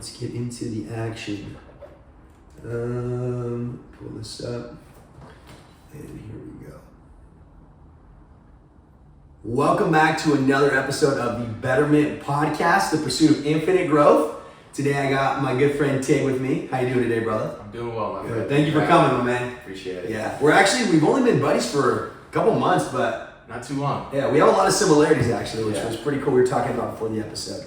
let's get into the action. Pull this up. And here we go. Welcome back to another episode of the Betterment Podcast, the pursuit of infinite growth. Today I got my good friend Tig with me. How you doing today, brother? I'm doing well, my friend. Thank you for coming, my man. Appreciate it. Yeah, we've only been buddies for a couple months, but not too long. Yeah, we have a lot of similarities actually, which was pretty cool. We were talking about before the episode.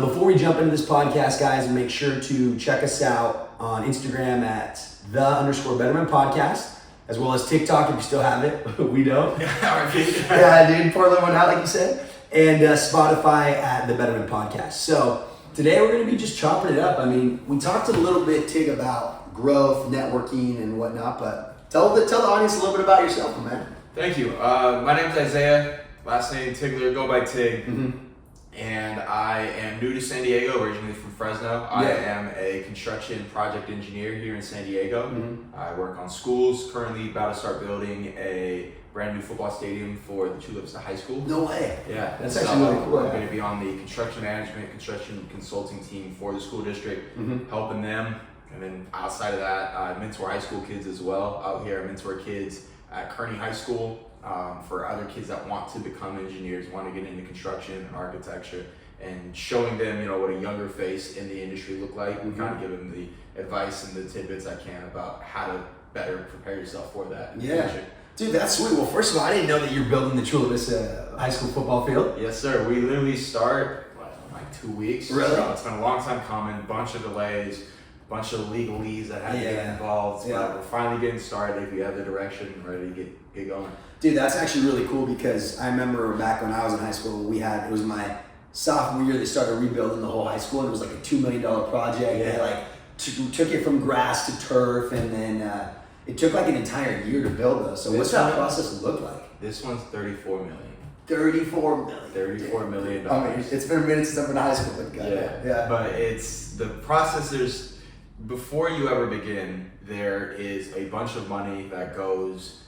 Before we jump into this podcast, guys, make sure to check us out on Instagram at _Betterment Podcast, as well as TikTok if you still have it. We don't. Yeah, dude, pour that one out like you said. And Spotify at the Betterment Podcast. So today we're going to be just chopping it up. I mean, we talked a little bit, Tig, about growth, networking, and whatnot, but tell the audience a little bit about yourself, man. Thank you. My name's Isaiah. Last name Tigler. Go by Tig. Mm-hmm. And I am new to San Diego, originally from Fresno. Yeah. I am a construction project engineer here in San Diego. Mm-hmm. I work on schools. Currently about to start building a brand new football stadium for the Chula Vista High School. No way. Yeah. That's actually really cool. I'm going to be on the construction management, construction consulting team for the school district, helping them. And then outside of that, I mentor high school kids as well. Out here, I mentor kids at Kearney High School for other kids that want to become engineers, want to get into construction and architecture, and showing them, what a younger face in the industry look like. We kind of give them the advice and the tidbits I can about how to better prepare yourself for that in the future. Dude, that's sweet. Well, first of all, I didn't know that you're building the Chula Vista High School football field. Yes, sir. We literally start in like 2 weeks. Really? So it's been a long time coming, bunch of delays, bunch of legalese that had to get involved. But we're finally getting started. If you have the direction, ready to get going. Dude, that's actually really cool because I remember back when I was in high school, it was my sophomore year, they started rebuilding the whole high school, and it was like a $2 million project. Yeah. They took it from grass to turf, and then it took like an entire year to build those. So what's that process look like? This one's $34 million. $34 million. $34 million. I mean, it's been a minute since I've been in high school, but yeah. But it's the process. Before you ever begin, there is a bunch of money that goes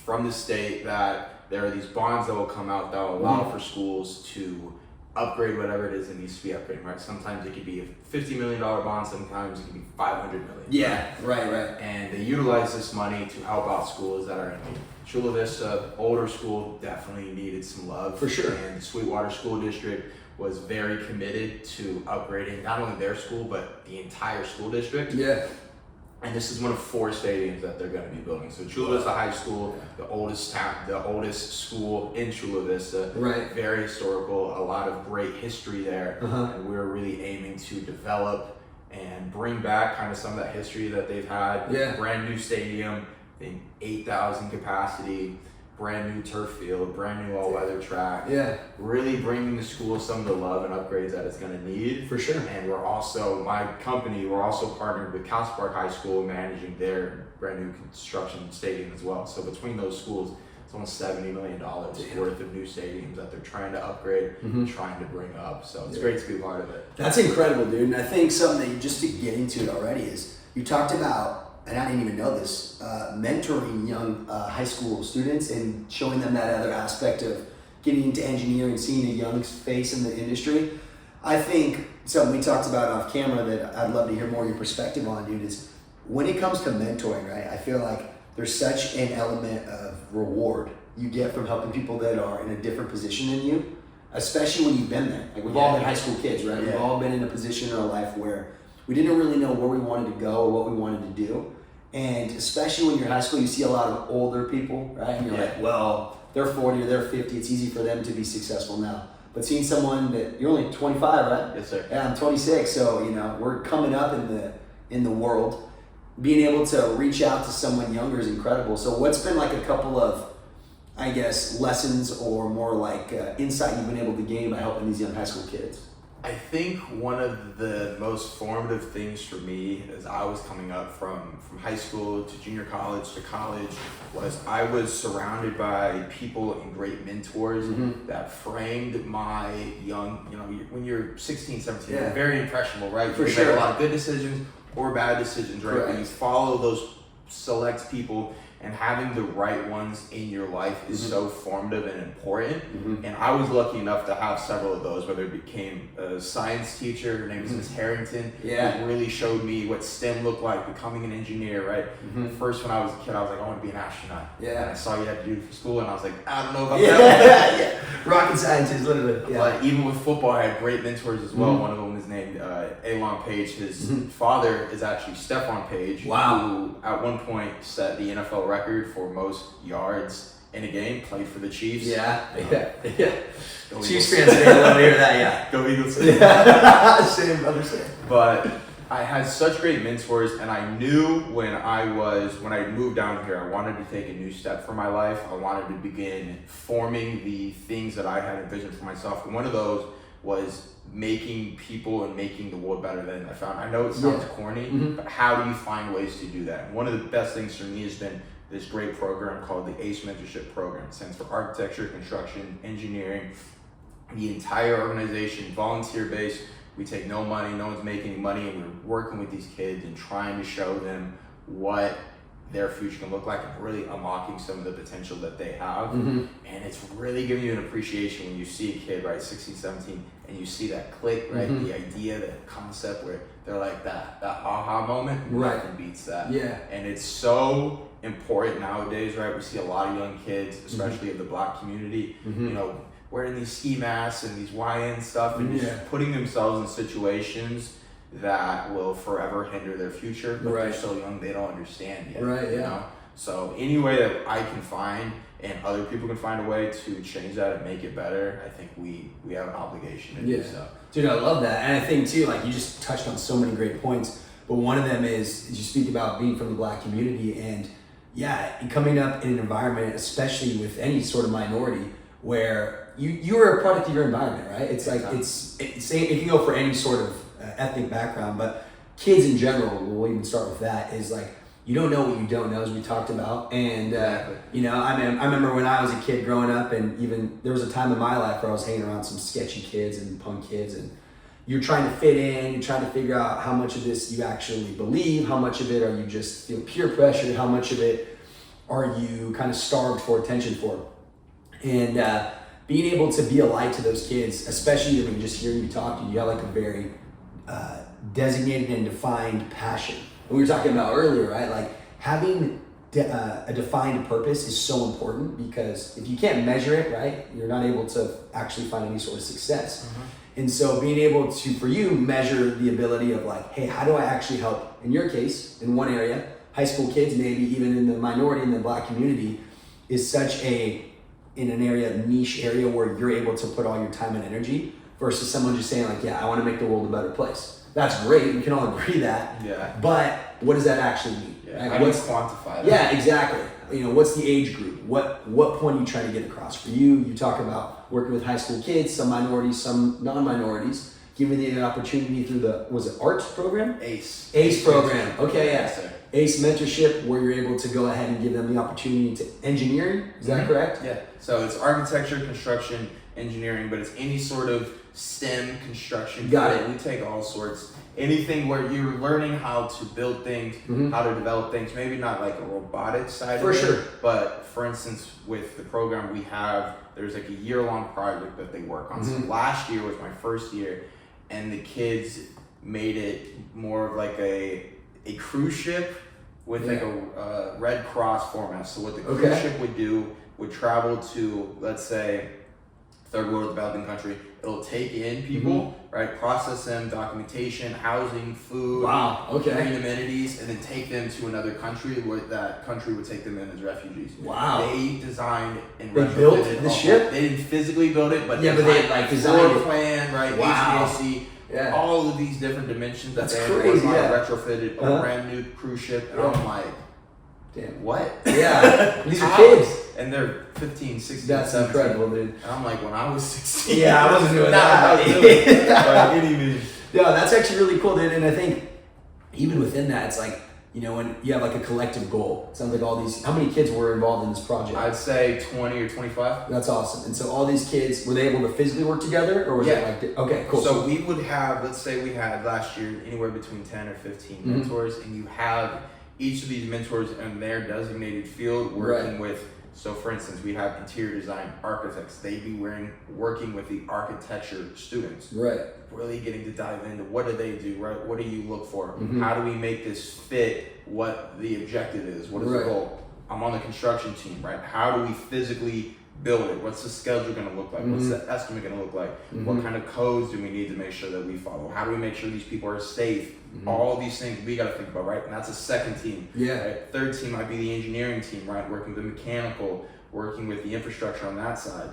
from the state, that there are these bonds that will come out that will allow for schools to upgrade whatever it is that needs to be upgraded, right? Sometimes it could be a $50 million bond, sometimes it can be $500 million. Yeah, right. And they utilize this money to help out schools that are in need. Chula Vista, older school, definitely needed some love. For sure. And the Sweetwater School District was very committed to upgrading not only their school, but the entire school district. Yeah. And this is one of 4 stadiums that they're going to be building. So Chula Vista High School, the oldest school in Chula Vista. Right. Very historical, a lot of great history there. And we're really aiming to develop and bring back kind of some of that history that they've had. Yeah. Brand new stadium, 8,000 capacity, brand new turf field, brand new all-weather track. Yeah. Really bringing the school some of the love and upgrades that it's going to need. For sure. And we're also partnered with Council Park High School, managing their brand new construction stadium as well. So between those schools, it's almost $70 million worth of new stadiums that they're trying to upgrade, trying to bring up. So it's great to be a part of it. That's incredible, dude. And I think something that just to get into it already is you talked about, and I didn't even know this, mentoring young high school students and showing them that other aspect of getting into engineering, seeing a young face in the industry. I think something we talked about off camera that I'd love to hear more of your perspective on, dude, is when it comes to mentoring, right? I feel like there's such an element of reward you get from helping people that are in a different position than you, especially when you've been there. Like we've all been high school kids, right? We've all been in a position in our life where we didn't really know where we wanted to go or what we wanted to do. And especially when you're in high school, you see a lot of older people, right? And you're like, well, they're 40 or they're 50. It's easy for them to be successful now. But seeing someone that, you're only 25, right? Yes, sir. Yeah, I'm 26. So, we're coming up in the world. Being able to reach out to someone younger is incredible. So what's been like a couple of, I guess, lessons or more like insight you've been able to gain by helping these young high school kids? I think one of the most formative things for me as I was coming up from high school to junior college to college was I was surrounded by people and great mentors that framed my young, when you're 16, 17, you're very impressionable, right? For you sure. make a lot of good decisions or bad decisions, right? But you follow those select people and having the right ones in your life is so formative and important. And I was lucky enough to have several of those, whether it became a science teacher, her name is Miss Harrington, who really showed me what STEM looked like, becoming an engineer, right? First, when I was a kid, I was like, I want to be an astronaut. And I saw you had to do it for school, and I was like, I don't know about that. Rocket scientist, literally. But even with football, I had great mentors as well. One of them is named Elon Page. His father is actually Stephon Page, who at one point set the NFL record for most yards in a game, played for the Chiefs. Chiefs fans, they love to hear that, Go Eagles. Same, brother, same. But I had such great mentors, and I knew when I moved down here, I wanted to take a new step for my life. I wanted to begin forming the things that I had envisioned for myself. And one of those was making people and making the world better than I found. I know it sounds corny, but how do you find ways to do that? And one of the best things for me has been this great program called the ACE Mentorship Program. It stands for Architecture, Construction, Engineering. The entire organization, volunteer-based. We take no money, no one's making any money, and we're working with these kids and trying to show them what their future can look like and really unlocking some of the potential that they have. And it's really giving you an appreciation when you see a kid, right, 16, 17, and you see that click, right, the idea, the concept where they're like that aha moment, nothing beats that. And it's so important nowadays, right? We see a lot of young kids, especially of the Black community, you know, wearing these ski masks and these YN stuff and just putting themselves in situations that will forever hinder their future, but they're so young they don't understand yet. You know? So any way that I can find and other people can find a way to change that and make it better, I think we have an obligation to do so. Dude, I love that. And I think too, like you just touched on so many great points, but one of them is you speak about being from the Black community and coming up in an environment, especially with any sort of minority, where you are a product of your environment, right? It's like it's it can go for any sort of ethnic background, but kids in general, we'll even start with that, is like you don't know what you don't know, as we talked about. And you know, I remember when I was a kid growing up, and even there was a time in my life where I was hanging around some sketchy kids and punk kids, and you're trying to fit in, you're trying to figure out how much of this you actually believe, how much of it are you just feel peer pressured, how much of it are you kind of starved for attention for. And being able to be a light to those kids, especially when you just hear you talk, you have like a very designated and defined passion. And we were talking about earlier, right? Like having a defined purpose is so important, because if you can't measure it, right, you're not able to actually find any sort of success. And so being able to, for you, measure the ability of like, hey, how do I actually help, in your case, in one area, high school kids, maybe even in the minority, in the Black community, is such in an area, niche area where you're able to put all your time and energy, versus someone just saying like, yeah, I want to make the world a better place. That's great. We can all agree that. But what does that actually mean? Right? How do you quantify that? Yeah, exactly. You know, what's the age group? What point are you trying to get across? For you talk about working with high school kids, some minorities, some non-minorities, giving them the opportunity through the, was it ART program? ACE program. Okay, yes. ACE mentorship, where you're able to go ahead and give them the opportunity to engineering. Is that correct? Yeah. So it's architecture, construction, engineering, but it's any sort of STEM construction. Got it. We take all sorts. Anything where you're learning how to build things, how to develop things, maybe not like a robotic side of it. For sure. But for instance, with the program we have, there's like a year-long project that they work on. So last year was my first year, and the kids made it more of like a cruise ship with like a Red Cross format. So what the cruise ship would do would travel to, let's say, third world developing country. It'll take in people, right? Process them, documentation, housing, food, green amenities, and then take them to another country where that country would take them in as refugees. They designed and built the ship. They didn't physically build it, but they like designed floor plan, right? HVAC. All of these different dimensions that they crazy, retrofitted a brand new cruise ship, and I'm like, damn, what? These are kids. And they're 15, 16, That's 17. incredible, dude. And I'm like, when I was 16. I wasn't doing that. By any means. Yeah, that's actually really cool, dude. And I think even within that, it's like, you know, when you have like a collective goal. It sounds like all these, how many kids were involved in this project? I'd say 20 or 25. That's awesome. And so all these kids, were they able to physically work together, or was it like, okay, cool. So we would have, let's say we had last year anywhere between 10 or 15 mentors, and you have each of these mentors in their designated field working with, so for instance, we have interior design architects. They'd be working with the architecture students. Right. Really getting to dive into what do they do, right? What do you look for? Mm-hmm. How do we make this fit what the objective is? What is the goal? I'm on the construction team, right? How do we physically build it? What's the schedule going to look like? What's the estimate going to look like? What kind of codes do we need to make sure that we follow? How do we make sure these people are safe? All these things we got to think about, right? And that's a second team. Right? Third team might be the engineering team, right? Working with the mechanical, working with the infrastructure on that side.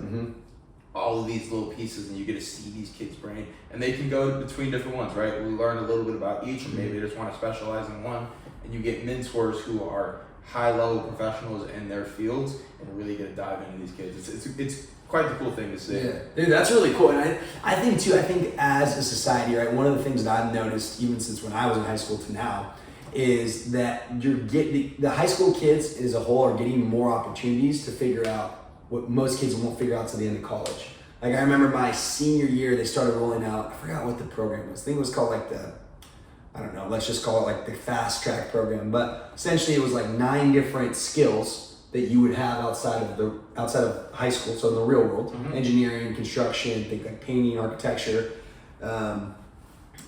All of these little pieces, and you get to see these kids' brain, and they can go between different ones, right? We learn a little bit about each, and maybe they just want to specialize in one, and you get mentors who are high-level professionals in their fields, and really get to dive into these kids. It's quite the cool thing to see. Yeah, dude, that's really cool. And I think as a society, right, one of the things that I've noticed even since when I was in high school to now is that you're getting the high school kids as a whole are getting more opportunities to figure out what most kids won't figure out to the end of college. Like I remember my senior year, they started rolling out, I forgot what the program was. I think it was called like let's just call it like the fast track program. But essentially it was like 9 different skills that you would have outside of high school, so in the real world, engineering, construction, think like painting, architecture.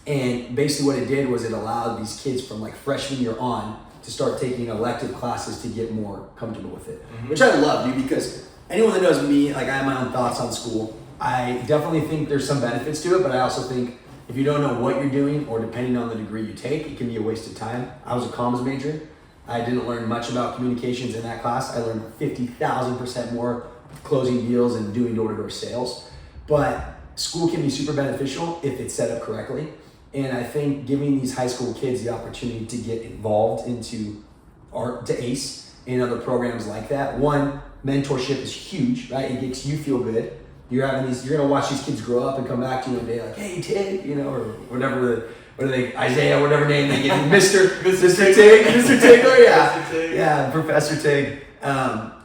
And basically what it did was it allowed these kids from like freshman year on to start taking elective classes to get more comfortable with it, which I love, dude, because anyone that knows me, like I have my own thoughts on school. I definitely think there's some benefits to it, but I also think if you don't know what you're doing or depending on the degree you take, it can be a waste of time. I was a comms major. I didn't learn much about communications in that class. I learned 50,000% more closing deals and doing door-to-door sales. But school can be super beneficial if it's set up correctly. And I think giving these high school kids the opportunity to get involved into art to ACE and other programs like that. One, mentorship is huge, right? It makes you feel good. You're gonna watch these kids grow up and come back to you one day like, hey Tig, or whatever Isaiah, whatever name they give you, Mr. Tig, yeah, Professor Tig.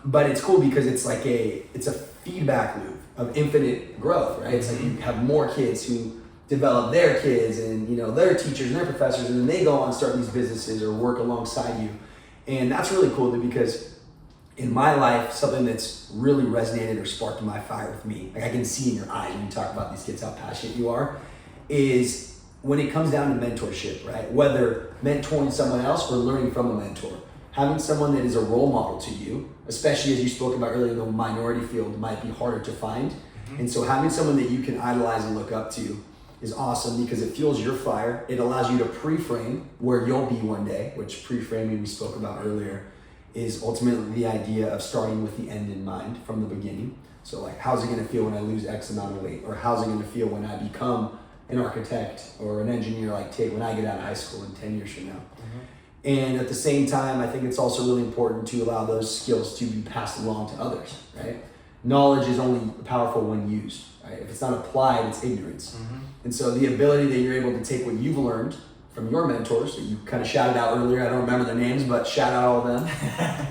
But it's cool because it's like it's a feedback loop of infinite growth, right? It's like you have more kids who develop their kids and their teachers and their professors, and then they go on and start these businesses or work alongside you, and that's really cool because in my life, something that's really resonated or sparked my fire with me, like I can see in your eyes when you talk about these kids how passionate you are, is when it comes down to mentorship, right? Whether mentoring someone else or learning from a mentor. Having someone that is a role model to you, especially as you spoke about earlier in the minority field, might be harder to find. And so having someone that you can idolize and look up to is awesome because it fuels your fire. It allows you to pre-frame where you'll be one day, which pre-framing we spoke about earlier is ultimately the idea of starting with the end in mind from the beginning. So like, how's it gonna feel when I lose X amount of weight? Or how's it gonna feel when I become an architect or an engineer like Tig when I get out of high school in 10 years from now? And at the same time, I think it's also really important to allow those skills to be passed along to others, right? Knowledge is only powerful when used, right? If it's not applied, it's ignorance. And so the ability that you're able to take what you've learned from your mentors that you kind of shouted out earlier, I don't remember their names, but shout out all of them,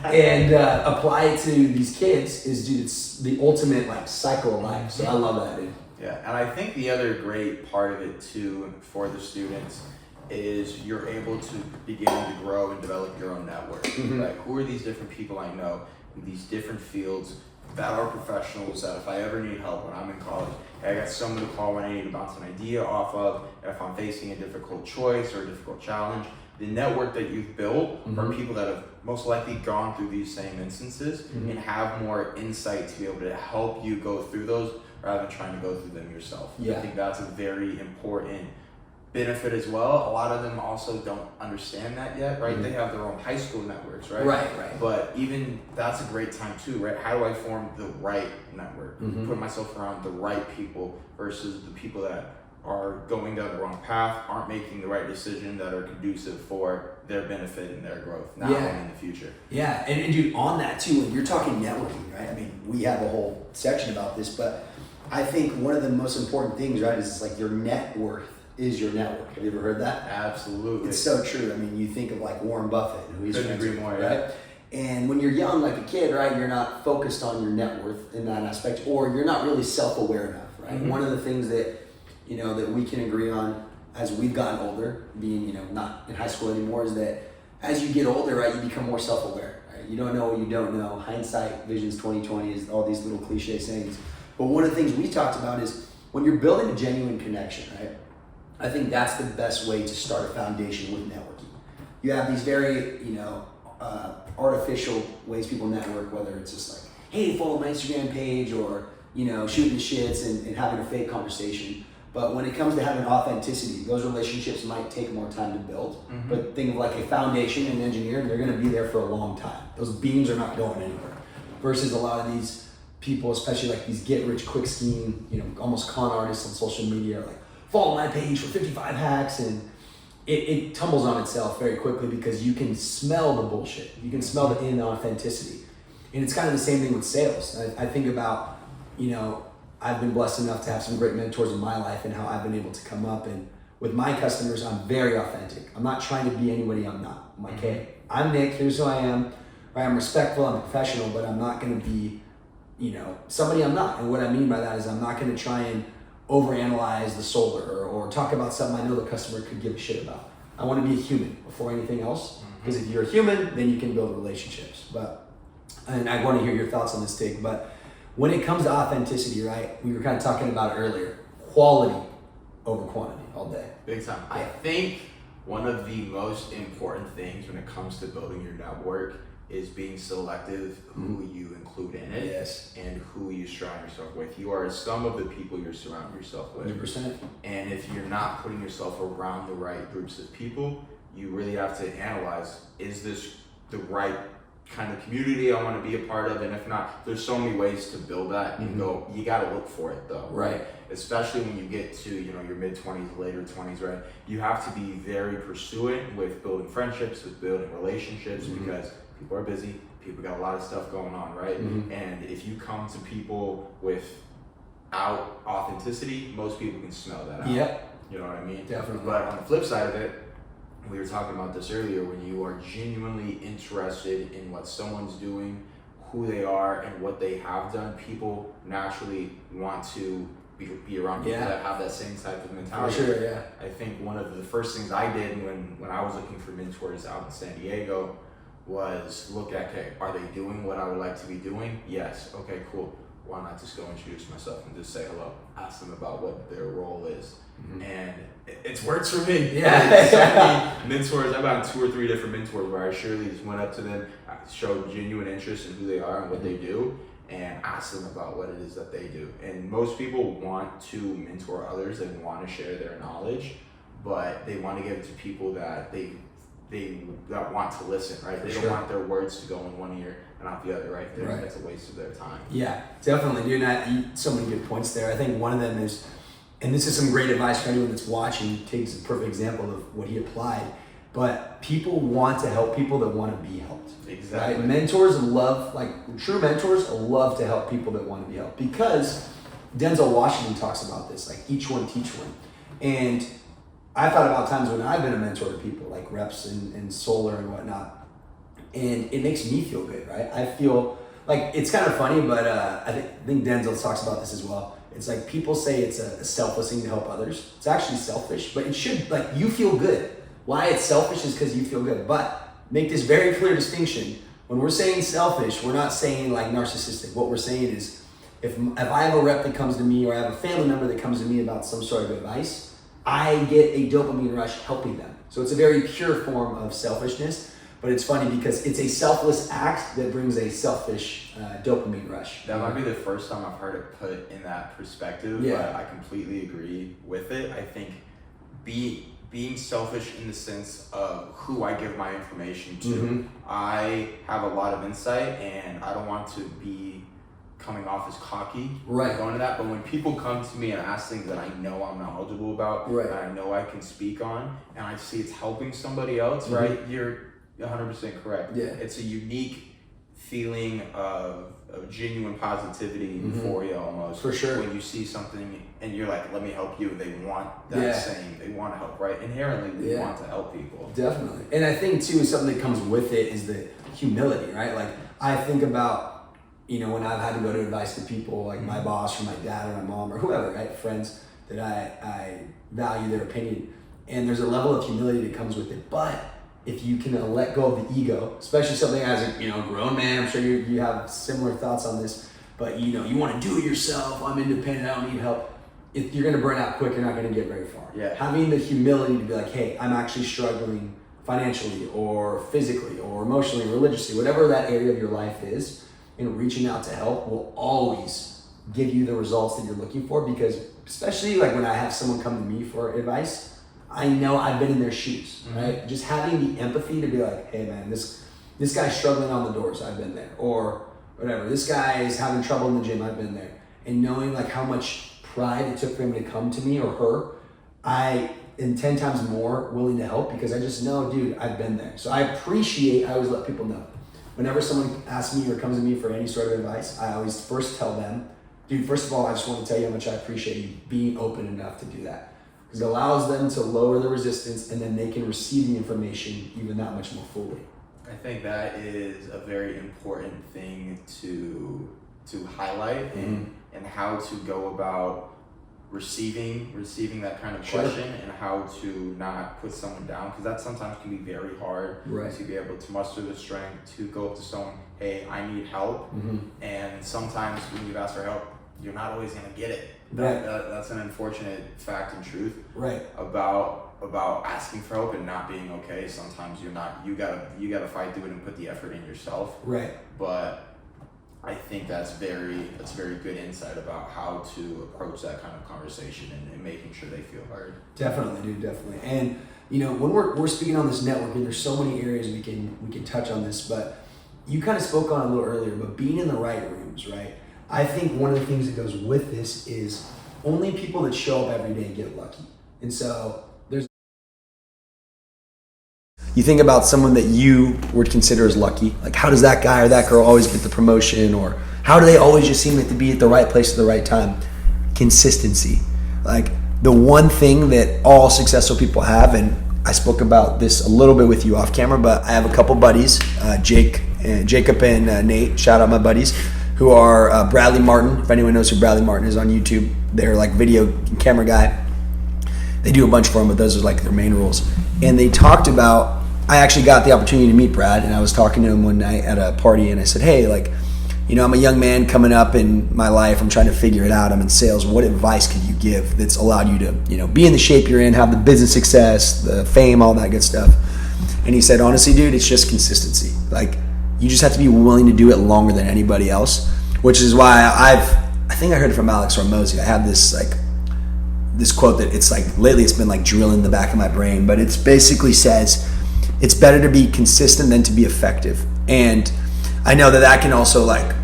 and apply it to these kids it's the ultimate like cycle of life. So I love that, dude. Yeah, and I think the other great part of it too for the students is you're able to begin to grow and develop your own network. Right? Who are these different people I know in these different fields that are professionals that if I ever need help when I'm in college, I got someone to call when I need to bounce an idea off of, if I'm facing a difficult choice or a difficult challenge. The network that you've built are people that have most likely gone through these same instances and have more insight to be able to help you go through those rather than trying to go through them yourself. I think that's a very important benefit as well. A lot of them also don't understand that yet, right? They have their own high school networks, right? Right. But even that's a great time too, right? How do I form the right network? Put myself around the right people versus the people that are going down the wrong path, aren't making the right decision, that are conducive for their benefit and their growth now and in the future. Yeah, and dude, on that too, when you're talking networking, right? I mean, we have a whole section about this, but I think one of the most important things, right, is it's like your net worth is your network. Have you ever heard that? Absolutely. It's so true. I mean, you think of like Warren Buffett, who he's couldn't agree more, right? And when you're young, like a kid, right, you're not focused on your net worth in that aspect, or you're not really self-aware enough, right? One of the things that, that we can agree on as we've gotten older, being, not in high school anymore, is that as you get older, right, you become more self-aware. Right? You don't know what you don't know. Hindsight, vision's 20/20 is all these little cliche sayings. But one of the things we talked about is when you're building a genuine connection, right? I think that's the best way to start a foundation with networking. You have these very, artificial ways people network, whether it's just like, hey, follow my Instagram page, or, shooting the shits and having a fake conversation. But when it comes to having authenticity, those relationships might take more time to build. Mm-hmm. But think of like a foundation in engineering, they're gonna be there for a long time. Those beams are not going anywhere. Versus a lot of these people, especially like these get rich quick scheme, almost con artists on social media, are like, follow my page for 55 hacks, and it tumbles on itself very quickly because you can smell the bullshit. You can smell the inauthenticity. And it's kind of the same thing with sales. I think about, I've been blessed enough to have some great mentors in my life and how I've been able to come up, and with my customers, I'm very authentic. I'm not trying to be anybody I'm not. I'm like, hey, I'm Nick, here's who I am. Right? I'm respectful, I'm professional, but I'm not gonna be, somebody I'm not. And what I mean by that is I'm not gonna try and overanalyze the solar or talk about something I know the customer could give a shit about. I want to be a human before anything else, because if you're a human, then you can build relationships. And I want to hear your thoughts on this, Tig, but when it comes to authenticity, right, we were kind of talking about it earlier, quality over quantity all day. Big time. I think one of the most important things when it comes to building your network is being selective who you include in it, and who you surround yourself with. You are a sum of the people you surround yourself with. 100%. And if you're not putting yourself around the right groups of people, you really have to analyze, is this the right kind of community I want to be a part of? And if not, there's so many ways to build that. You got to look for it though. Right. Especially when you get to, your mid-20s, later 20s, right? You have to be very pursuant with building friendships, with building relationships, because people are busy, people got a lot of stuff going on, right? And if you come to people without authenticity, most people can smell that out. Yep. You know what I mean? Definitely. But on the flip side of it, we were talking about this earlier, when you are genuinely interested in what someone's doing, who they are, and what they have done, people naturally want to be around people that have that same type of mentality. For sure, yeah. I think one of the first things I did when I was looking for mentors out in San Diego was look at, okay, are they doing what I would like to be doing? Yes. Okay, cool. Why not just go introduce myself and just say hello? Ask them about what their role is. And it's worked for me. Yeah. So many mentors, I've gotten 2 or 3 different mentors where I surely just went up to them, I showed genuine interest in who they are and what they do, and asked them about what it is that they do. And most people want to mentor others and want to share their knowledge, but they want to give it to people that they want to listen, right? They don't want their words to go in one ear and not the other, right? That's a waste of their time. Yeah, definitely. So many good points there. I think one of them is, and this is some great advice for anyone that's watching, takes a perfect example of what he applied, but people want to help people that want to be helped. Exactly. Right? Mentors love, true mentors love to help people that want to be helped, because Denzel Washington talks about this, like each one teach one. And I thought about times when I've been a mentor to people, like reps and solar and whatnot, and it makes me feel good, right? I feel like, it's kind of funny, but I think Denzel talks about this as well. It's like people say it's a selfless thing to help others. It's actually selfish, but it should, you feel good. Why it's selfish is because you feel good. But make this very clear distinction. When we're saying selfish, we're not saying narcissistic. What we're saying is, if I have a rep that comes to me, or I have a family member that comes to me about some sort of advice, I get a dopamine rush helping them. So it's a very pure form of selfishness, but it's funny because it's a selfless act that brings a selfish dopamine rush. That might be the first time I've heard it put in that perspective, but I completely agree with it. I think being selfish in the sense of who I give my information to. I have a lot of insight, and I don't want to be coming off as cocky going to that, but when people come to me and ask things that I know I'm knowledgeable about, and I know I can speak on, and I see it's helping somebody else, right? You're 100% correct. Yeah. It's a unique feeling of genuine positivity and euphoria almost. For sure. When you see something and you're like, let me help you, they want that same, they want to help, right? Inherently, we want to help people. Definitely. And I think too, something that comes with it is the humility, right? Like, I think about, when I've had to go to advice to people, like my boss or my dad or my mom or whoever, right? Friends that I value their opinion. And there's a level of humility that comes with it. But if you can let go of the ego, especially something as a grown man, I'm sure you have similar thoughts on this, but you want to do it yourself. I'm independent. I don't need help. If you're going to burn out quick, you're not going to get very far. Yeah. Having the humility to be like, hey, I'm actually struggling financially or physically or emotionally, religiously, whatever that area of your life is, and reaching out to help will always give you the results that you're looking for. Because especially like when I have someone come to me for advice, I know I've been in their shoes, right? Just having the empathy to be like, hey man, this guy's struggling on the doors, I've been there. Or whatever, this guy is having trouble in the gym, I've been there. And knowing like how much pride it took for him to come to me or her, I am 10 times more willing to help because I just know, dude, I've been there. So I always let people know. Whenever someone asks me or comes to me for any sort of advice, I always first tell them, dude, first of all, I just want to tell you how much I appreciate you being open enough to do that. Because it allows them to lower the resistance and then they can receive the information even that much more fully. I think that is a very important thing to highlight and how to go about receiving that kind of question and how to not put someone down, because that sometimes can be very hard to be able to muster the strength to go up to someone, hey, I need help. And sometimes when you've asked for help, you're not always going to get it. That's an unfortunate fact and truth about asking for help and not being okay. Sometimes you're not. You gotta fight through it and put the effort in yourself. But I think that's very good insight about how to approach that kind of conversation and making sure they feel heard. Definitely, dude, definitely. And when we're speaking on this networking, there's so many areas we can touch on this. But you kind of spoke on it a little earlier. But being in the right rooms, right? I think one of the things that goes with this is only people that show up every day get lucky. And so you think about someone that you would consider as lucky, like how does that guy or that girl always get the promotion, or how do they always just seem like to be at the right place at the right time? Consistency. Like the one thing that all successful people have, and I spoke about this a little bit with you off camera, but I have a couple buddies, Jacob and Nate, shout out my buddies, who are Bradley Martin. If anyone knows who Bradley Martin is on YouTube, they're like video camera guy. They do a bunch for him, but those are like their main roles. And they talked about, I actually got the opportunity to meet Brad, and I was talking to him one night at a party, and I said, hey, like, I'm a young man coming up in my life. I'm trying to figure it out. I'm in sales. What advice could you give that's allowed you to, be in the shape you're in, have the business success, the fame, all that good stuff? And he said, honestly, dude, it's just consistency. Like, you just have to be willing to do it longer than anybody else, which is why I think I heard it from Alex Hormozy. I have this quote that it's like lately it's been like drilling in the back of my brain, but it basically says it's better to be consistent than to be effective. And I know that can also like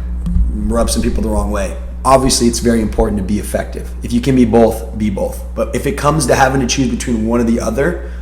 rub some people the wrong way. Obviously, it's very important to be effective. If you can be both, be both. But if it comes to having to choose between one or the other,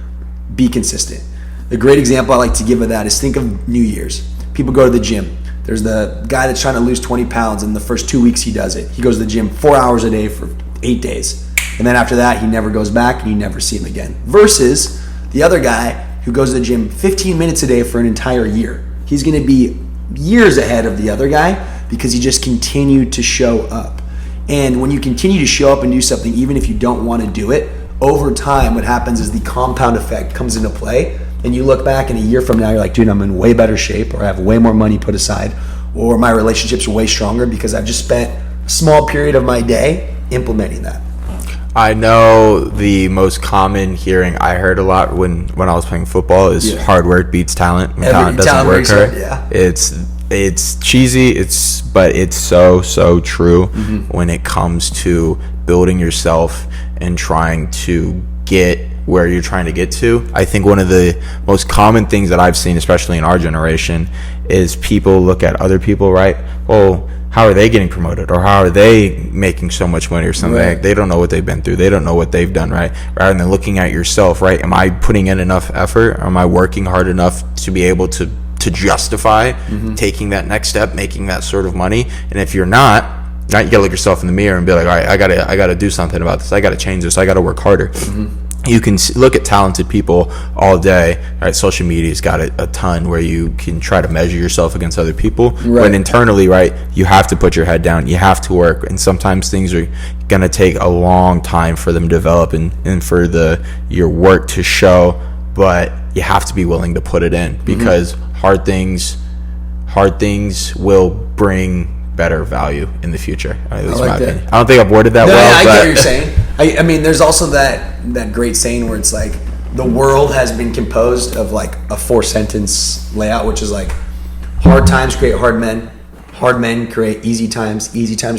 be consistent. The great example I like to give of that is think of New Year's. People go to the gym. There's the guy that's trying to lose 20 pounds, and the first 2 weeks he does it. He goes to the gym 4 hours a day for 8 days. And then after that, he never goes back and you never see him again. Versus the other guy who goes to the gym 15 minutes a day for an entire year. He's going to be years ahead of the other guy because he just continued to show up. And when you continue to show up and do something, even if you don't want to do it, over time what happens is the compound effect comes into play. And you look back and a year from now, you're like, dude, I'm in way better shape, or I have way more money put aside, or my relationships are way stronger because I've just spent a small period of my day implementing that. I know the most common hearing I heard a lot when I was playing football is hard work beats talent. When talent doesn't work hard. Yeah. It's cheesy, but it's so true when it comes to building yourself and trying to get where you're trying to get to. I think one of the most common things that I've seen, especially in our generation, is people look at other people, right? Well, how are they getting promoted, or how are they making so much money or something? Right. They don't know what they've been through. They don't know what they've done, right? Rather than looking at yourself, right? Am I putting in enough effort? Am I working hard enough to be able to justify taking that next step, making that sort of money? And if you're not, right, you gotta look yourself in the mirror and be like, all right, I gotta do something about this. I gotta change this. I gotta work harder. You can look at talented people all day, right? Social media's got a ton where you can try to measure yourself against other people. Right. But internally, right, you have to put your head down. You have to work. And sometimes things are going to take a long time for them to develop and for your work to show. But you have to be willing to put it in, because hard things will bring better value in the future. That's my opinion. I don't think I've worded that well. I get what you're saying. I mean, there's also that great saying where it's like, the world has been composed of like a 4-sentence layout, which is like, hard times create hard men create easy times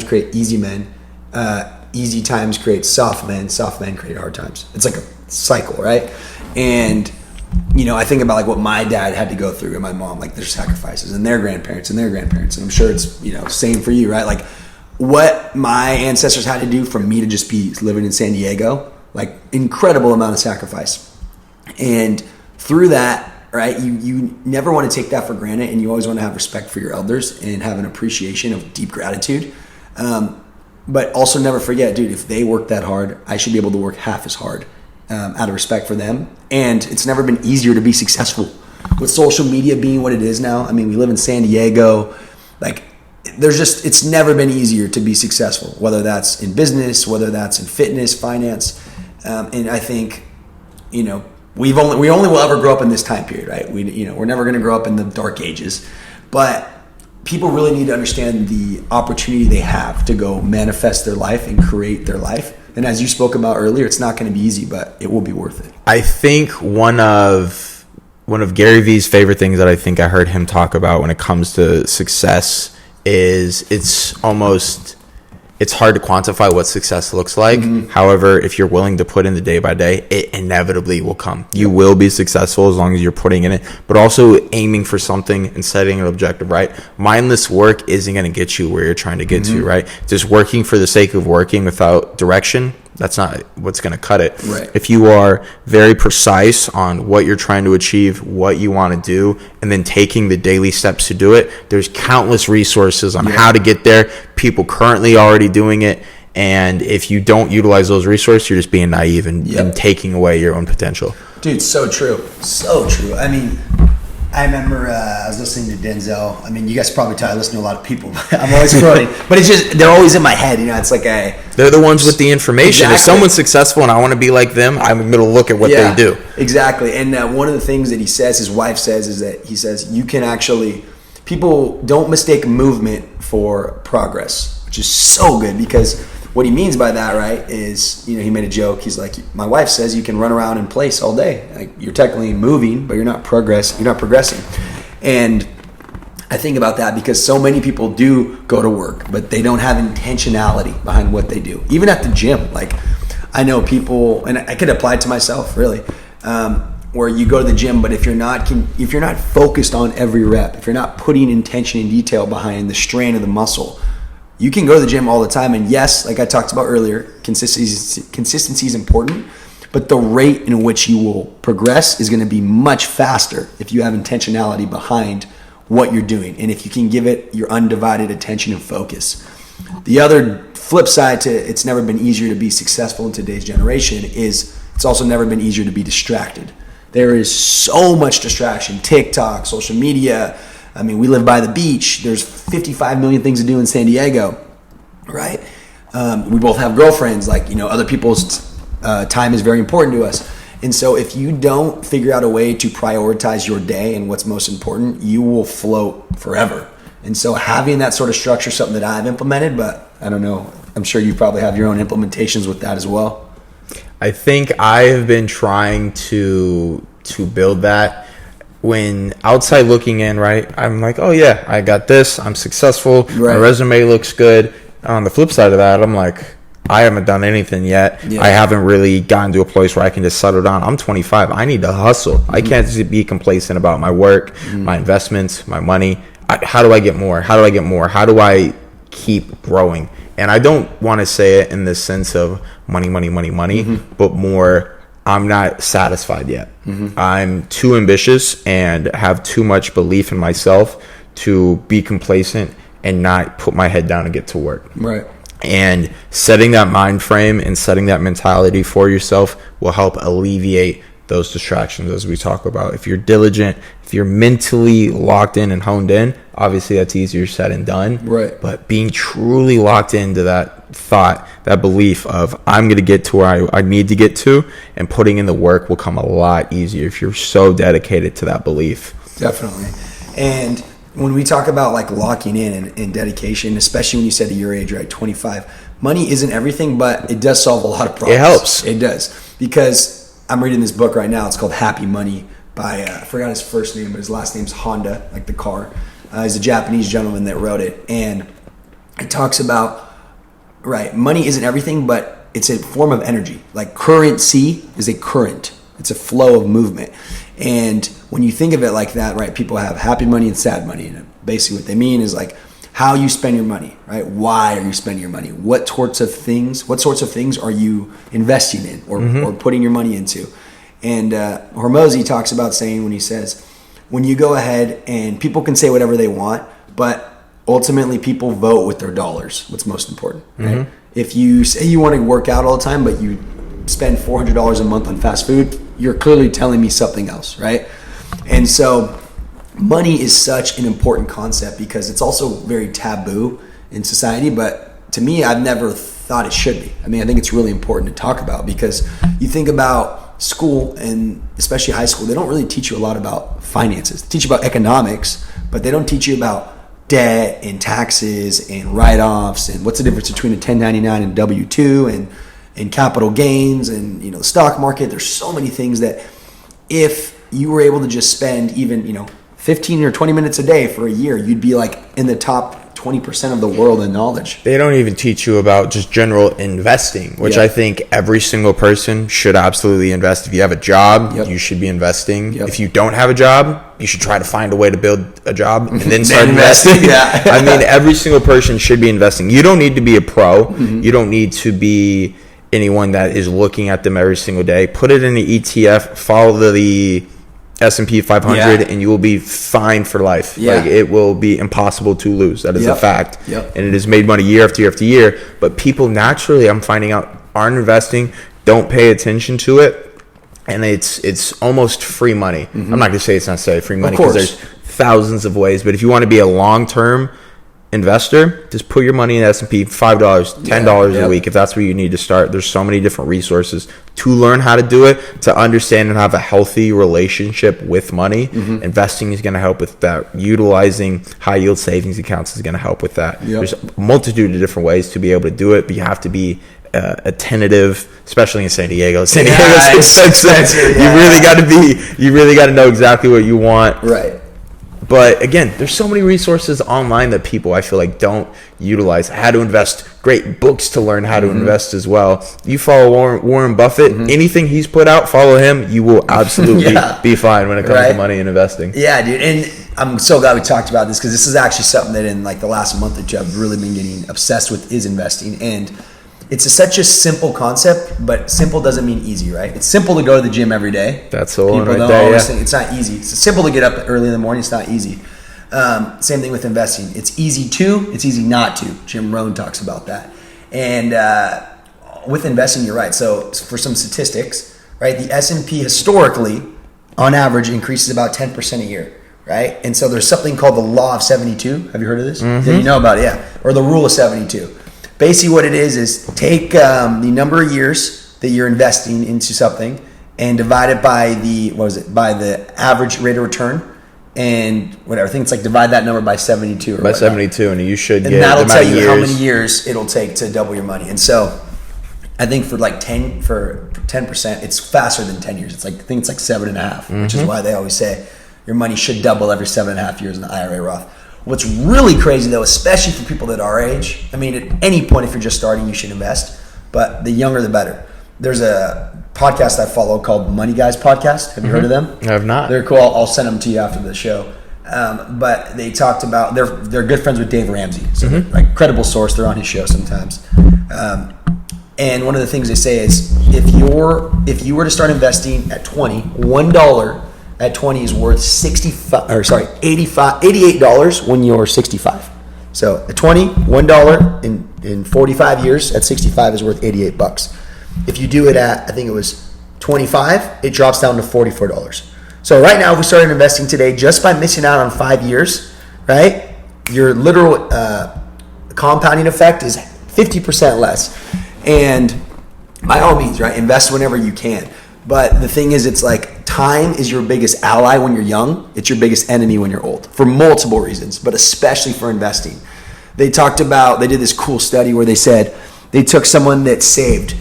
create easy men, easy times create soft men create hard times. It's like a cycle, right? And I think about like what my dad had to go through and my mom, like their sacrifices, and their grandparents, and I'm sure it's same for you, right? Like what my ancestors had to do for me to just be living in San Diego, like incredible amount of sacrifice. And through that, right, you never want to take that for granted, and you always want to have respect for your elders and have an appreciation of deep gratitude. But also never forget, dude, if they work that hard, I should be able to work half as hard out of respect for them. And it's never been easier to be successful. With social media being what it is now, I mean, we live in San Diego, like it's never been easier to be successful, whether that's in business, whether that's in fitness, finance. And I think, we only will ever grow up in this time period, right? We're never going to grow up in the dark ages, but people really need to understand the opportunity they have to go manifest their life and create their life. And as you spoke about earlier, it's not going to be easy, but it will be worth it. I think one of Gary Vee's favorite things that I think I heard him talk about when it comes to success is it's hard to quantify what success looks like. However, if you're willing to put in the day by day, it inevitably will come. You will be successful as long as you're putting in it, but also aiming for something and setting an objective, right? Mindless work isn't going to get you where you're trying to get to, right? Just working for the sake of working without direction, that's not what's going to cut it. Right. If you are very precise on what you're trying to achieve, what you want to do, and then taking the daily steps to do it, there's countless resources on how to get there. People currently already doing it. And if you don't utilize those resources, you're just being naive and taking away your own potential. Dude, so true. So true. I mean, I remember I was listening to Denzel. I mean, you guys probably tell I listen to a lot of people. I'm always quoting, but it's just they're always in my head. It's like they're the ones with the information. Exactly. If someone's successful and I want to be like them, I'm going to look at what they do. Exactly. And one of the things that he says, his wife says, is that he says you can actually people don't mistake movement for progress, which is so good, because what he means by that, right, is, he made a joke. He's like, my wife says you can run around in place all day. Like, you're technically moving, but you're not progressing. And I think about that because so many people do go to work, but they don't have intentionality behind what they do. Even at the gym, like I know people, and I could apply it to myself really, where you go to the gym, but if you're not focused on every rep, if you're not putting intention and detail behind the strain of the muscle, you can go to the gym all the time, and yes, like I talked about earlier, consistency is important, but the rate in which you will progress is going to be much faster if you have intentionality behind what you're doing, and if you can give it your undivided attention and focus. The other flip side to it's never been easier to be successful in today's generation is it's also never been easier to be distracted. There is so much distraction, TikTok, social media. I mean, we live by the beach. There's 55 million things to do in San Diego, right? We both have girlfriends. Like, other people's time is very important to us. And so if you don't figure out a way to prioritize your day and what's most important, you will float forever. And so having that sort of structure is something that I've implemented, but I don't know. I'm sure you probably have your own implementations with that as well. I think I have been trying to build that. When outside looking in, right, I'm like, oh yeah, I got this, I'm successful, my resume looks good. On the flip side of that, I'm like, I haven't done anything yet. I haven't really gotten to a place where I can just settle down. I'm 25. I need to hustle. I can't just be complacent about my work, my investments, my money. How do I get more? How do I keep growing? And I don't want to say it in the sense of money, but more, I'm not satisfied yet. I'm too ambitious and have too much belief in myself to be complacent and not put my head down and get to work. Right. And setting that mind frame and setting that mentality for yourself will help alleviate those distractions, as we talk about. If you're diligent, if you're mentally locked in and honed in, obviously that's easier said and done. Right. But being truly locked into that thought, that belief of I'm going to get to where I need to get to, and putting in the work will come a lot easier if you're so dedicated to that belief. Definitely. And when we talk about like locking in and dedication, especially when you said at your age, right, 25, money isn't everything, but it does solve a lot of problems. It helps. It does. Because I'm reading this book right now. It's called Happy Money by, I forgot his first name, but his last name's Honda, like the car. He's a Japanese gentleman that wrote it. And it talks about, right, money isn't everything, but it's a form of energy. Like currency is a current. It's a flow of movement. And when you think of it like that, right, people have happy money and sad money. And basically what they mean is like how you spend your money, right? Why are you spending your money? What sorts of things are you investing in or putting your money into? And Hormozy talks about saying, when he says, when you go ahead and people can say whatever they want, but ultimately people vote with their dollars, what's most important, right? If you say you want to work out all the time, but you spend $400 a month on fast food, you're clearly telling me something else, right? And so money is such an important concept because it's also very taboo in society, but to me, I've never thought it should be. I mean, I think it's really important to talk about because you think about school, and especially high school, they don't really teach you a lot about finances. They teach you about economics, but they don't teach you about debt and taxes and write-offs and what's the difference between a 1099 and W-2 and capital gains and, you know, the stock market. There's so many things that if you were able to just spend even, you know, 15 or 20 minutes a day for a year, you'd be like in the top 20% of the world in knowledge. They don't even teach you about just general investing, which I think every single person should absolutely invest. If you have a job, you should be investing. If you don't have a job, you should try to find a way to build a job and then start investing. I mean, every single person should be investing. You don't need to be a pro. You don't need to be anyone that is looking at them every single day. Put it in the ETF, follow the S&P 500, and you will be fine for life. Like, it will be impossible to lose. That is a fact. And it has made money year after year after year. But people naturally, I'm finding out, aren't investing, don't pay attention to it, and it's almost free money. I'm not going to say it's not free money because there's thousands of ways. But if you want to be a long-term investor, just put your money in S&P, $5, $10 a week if that's where you need to start. There's so many different resources to learn how to do it, to understand and have a healthy relationship with money. Investing is going to help with that. Utilizing high yield savings accounts is going to help with that. There's a multitude of different ways to be able to do it, but you have to be attentive, especially in San Diego. San Diego is so expensive. You really got to know exactly what you want. Right. But again, there's so many resources online that people, I feel like, don't utilize. How to invest, great books to learn how to invest as well. You follow Warren Buffett, anything he's put out, follow him. You will absolutely be fine when it comes to money and investing. Yeah, dude. And I'm so glad we talked about this because this is actually something that in like the last month or two I've really been getting obsessed with, is investing. And it's such a simple concept, but simple doesn't mean easy, right? It's simple to go to the gym every day. That's the one right there. People don't always think it's not easy. It's simple to get up early in the morning. It's not easy. Same thing with investing. It's easy to, it's easy not to. Jim Rohn talks about that. And with investing, you're right. So for some statistics, right, the S&P historically, on average, increases about 10% a year, right? And so there's something called the Law of 72. Have you heard of this? Yeah, you know about it, yeah. Or the Rule of 72. Basically what it is take the number of years that you're investing into something and divide it by the average rate of return and whatever. I think it's like divide that number by 72 or by 72, and you should get. And that'll tell you how many years it'll take to double your money. And so I think for 10%, it's faster than 10 years. It's like, I think it's like 7.5, which is why they always say your money should double every 7.5 years in the IRA Roth. What's really crazy though, especially for people that our age, I mean, at any point if you're just starting, you should invest, but the younger the better. There's a podcast I follow called Money Guys Podcast. Have you heard of them? I have not. They're cool. I'll send them to you after the show. But they talked about, they're good friends with Dave Ramsey, so they're like credible source. They're on his show sometimes. And one of the things they say is if you were to start investing at 20, $1 at 20 is worth $88 when you're 65. So at 20, $1 in 45 years at 65 is worth $88. If you do it at, I think it was 25, it drops down to $44. So right now, if we started investing today, just by missing out on 5 years, right, your literal compounding effect is 50% less. And by all means, right, invest whenever you can. But the thing is, it's like time is your biggest ally when you're young. It's your biggest enemy when you're old, for multiple reasons, but especially for investing. They did this cool study where they said they took someone that saved,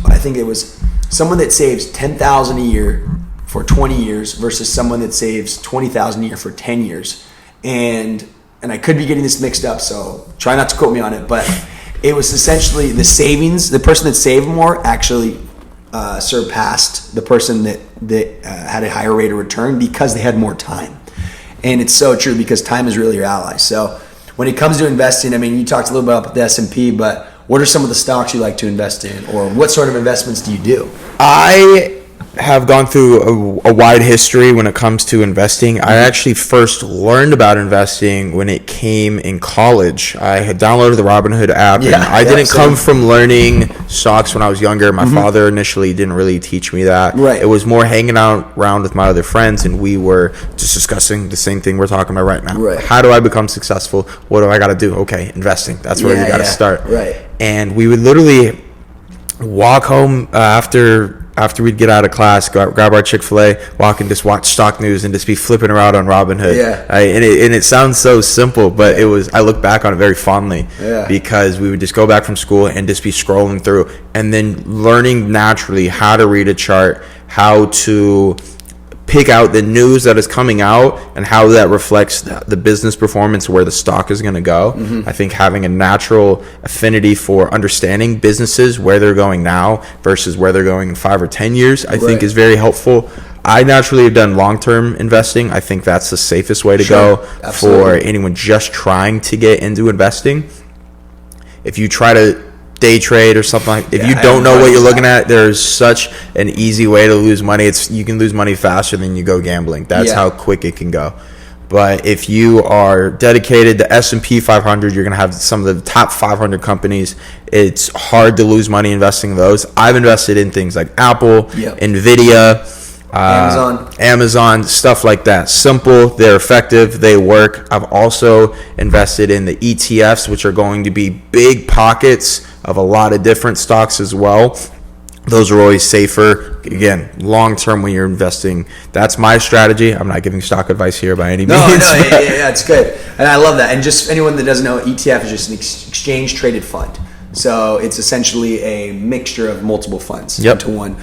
I think it was someone that saves $10,000 a year for 20 years versus someone that saves $20,000 a year for 10 years. And I could be getting this mixed up, so try not to quote me on it, but it was essentially the savings, the person that saved more actually surpassed the person that had a higher rate of return because they had more time. And it's so true, because time is really your ally. So when it comes to investing, I mean, you talked a little bit about the S&P, but what are some of the stocks you like to invest in, or what sort of investments do you do? I have gone through a wide history when it comes to investing. I actually first learned about investing when it came in college. I had downloaded the Robinhood app, and I didn't come from learning stocks when I was younger. My father initially didn't really teach me that. Right. It was more hanging out around with my other friends, and we were just discussing the same thing we're talking about right now. Right. How do I become successful? What do I got to do? Okay, investing. That's where you got to start. Right. And we would literally walk home after we'd get out of class, grab our Chick-fil-A, walk and just watch stock news and just be flipping around on Robinhood. Yeah. And it sounds so simple, but I look back on it very fondly, because we would just go back from school and just be scrolling through, and then learning naturally how to read a chart, how to pick out the news that is coming out and how that reflects the business performance, where the stock is going to go. I think having a natural affinity for understanding businesses, where they're going now versus where they're going in 5 or 10 years, I think is very helpful. I naturally have done long-term investing. I think that's the safest way to go for anyone just trying to get into investing. If you try to day trade or something like, if you don't know what you're looking at, there's such an easy way to lose money. You can lose money faster than you go gambling. That's how quick it can go. But if you are dedicated to S&P 500, you're going to have some of the top 500 companies. It's hard to lose money investing in those. I've invested in things like Apple, Nvidia, Amazon, stuff like that. Simple, they're effective, they work. I've also invested in the ETFs, which are going to be big pockets of a lot of different stocks as well. Those are always safer. Again, long term when you're investing. That's my strategy. I'm not giving stock advice here by any means. Yeah, it's good. And I love that. And just anyone that doesn't know, ETF is just an exchange traded fund. So it's essentially a mixture of multiple funds into one.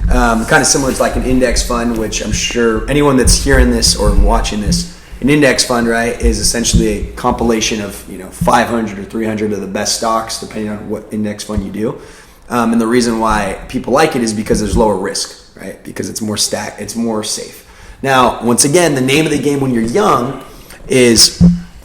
Kind of similar to like an index fund, which I'm sure anyone that's hearing this or watching this, an index fund, right, is essentially a compilation of 500 or 300 of the best stocks, depending on what index fund you do. And the reason why people like it is because there's lower risk, right? Because it's more it's more safe. Now, once again, the name of the game when you're young is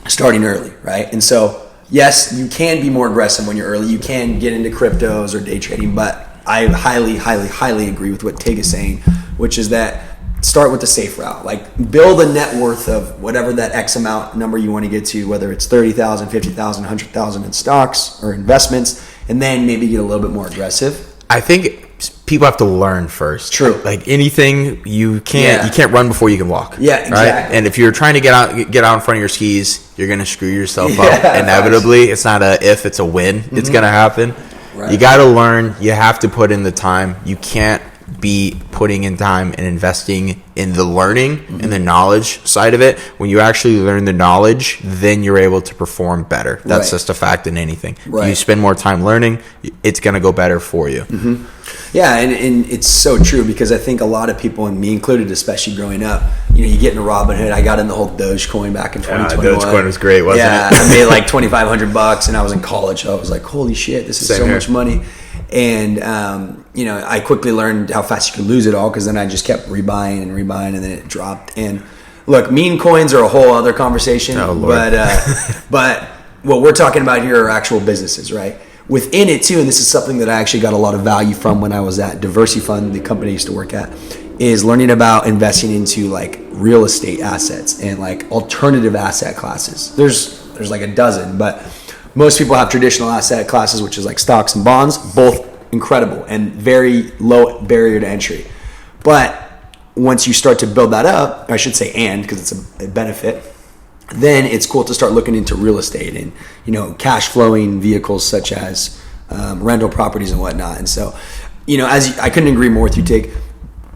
starting early, right? And so, yes, you can be more aggressive when you're early. You can get into cryptos or day trading, but I highly, highly, highly agree with what Tig is saying, which is that start with the safe route. Like, build a net worth of whatever that X amount number you want to get to, whether it's 30,000, 50,000, 100,000 in stocks or investments, and then maybe get a little bit more aggressive. I think people have to learn first. True. Like anything, you can't run before you can walk. Yeah, exactly. Right? And if you're trying to get out in front of your skis, you're gonna screw yourself up inevitably. It's not a if, it's a when. It's gonna happen. Right. You got to learn. You have to put in the time. You can't be putting in time and investing in the learning and the knowledge side of it. When you actually learn the knowledge, then you're able to perform better. That's just a fact in anything. Right. You spend more time learning, it's going to go better for you. Yeah, and it's so true, because I think a lot of people, and me included, especially growing up, you get into Robinhood. I got in the whole Dogecoin back in 2021. Dogecoin was great, wasn't it? Yeah, I made like $2,500, and I was in college. So I was like, holy shit, this is much money. And, I quickly learned how fast you could lose it all, because then I just kept rebuying, and then it dropped. And look, meme coins are a whole other conversation. Oh, Lord. But what we're talking about here are actual businesses, right? Within it too, and this is something that I actually got a lot of value from when I was at Diversity Fund, the company I used to work at, is learning about investing into like real estate assets and like alternative asset classes. There's like a dozen, but most people have traditional asset classes, which is like stocks and bonds, both incredible and very low barrier to entry. But once you start to build that up, I should say because it's a benefit. then it's cool to start looking into real estate and, you know, cash flowing vehicles such as rental properties and whatnot. And so, you know, I couldn't agree more with you, Tig.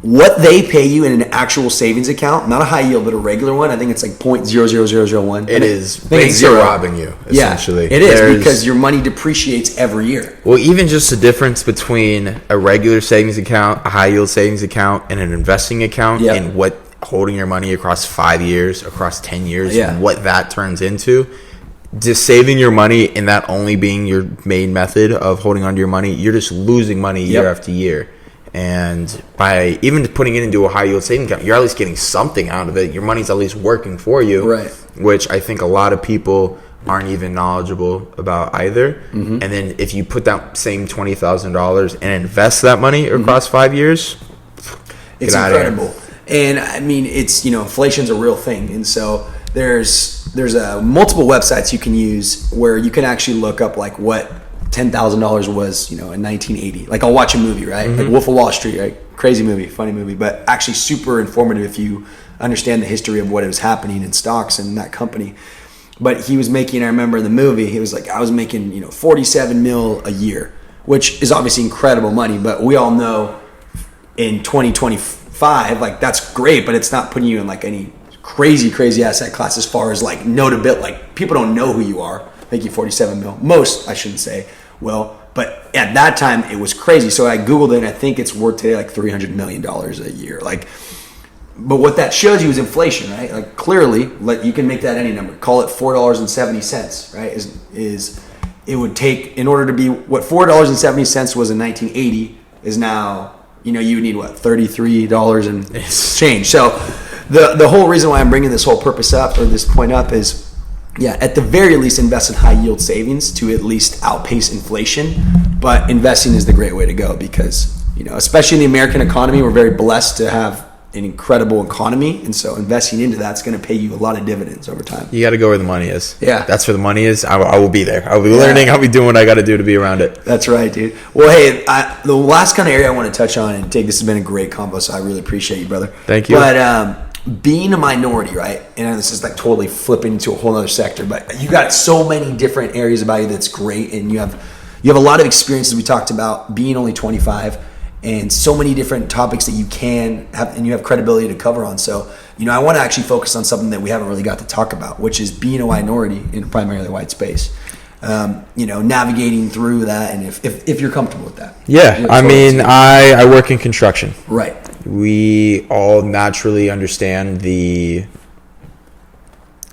What they pay you in an actual savings account, not a high yield, but a regular one, I think it's like 0.00001. It is basically robbing you, essentially. Yeah, it is, because your money depreciates every year. Well, even just the difference between a regular savings account, a high yield savings account, and an investing account, and what holding your money across 5 years, across 10 years, what that turns into. Just saving your money and that only being your main method of holding onto your money, you're just losing money year after year. And by even putting it into a high yield savings account, you're at least getting something out of it. Your money's at least working for you, right? Which I think a lot of people aren't even knowledgeable about either. And then if you put that same $20,000 and invest that money across 5 years, it's incredible. And I mean, it's, you know, inflation's a real thing, and so there's multiple websites you can use where you can actually look up like what $10,000 was, you know, in 1980. Like, I'll watch a movie, right? Like Wolf of Wall Street, right? Crazy movie, funny movie, but actually super informative if you understand the history of what was happening in stocks in that company. But he was making, I remember in the movie, he was like, I was making, you know, 47 mil a year, which is obviously incredible money, but we all know in 2025, like, that's great, but it's not putting you in like any crazy asset class as far as like notability. Like, people don't know who you are making 47 mil. Most, I shouldn't say, will, but at that time it was crazy. So I Googled it, and I think it's worth today like $300 million a year. Like, but what that shows you is inflation, right? Like, clearly, you can make that any number. Call it $4.70, right? Is it would take, in order to be what $4.70 was in 1980 is now, you know, you would need what, $33 and change. So the whole reason why I'm bringing this whole purpose up, or this point up, is at the very least invest in high yield savings to at least outpace inflation. But investing is the great way to go, because, you know, especially in the American economy, we're very blessed to have an incredible economy, and so investing into that's going to pay you a lot of dividends over time. You got to go where the money is. Yeah, that's where the money is. I will be there. I'll be learning. I'll be doing what I got to do to be around it. That's right, dude. Well, hey, the last kind of area I want to touch on, and Tig, this has been a great convo, so I really appreciate you, brother. Thank you. But being a minority, right? And this is like totally flipping into a whole other sector, but you got so many different areas about you that's great, and you have a lot of experiences. We talked about being only 25, and so many different topics that you can have, and you have credibility to cover on. So, you know, I want to actually focus on something that we haven't really got to talk about, which is being a minority in a primarily white space. You know, navigating through that, and if you're comfortable with that. Yeah, I mean, I work in construction. Right. We all naturally understand the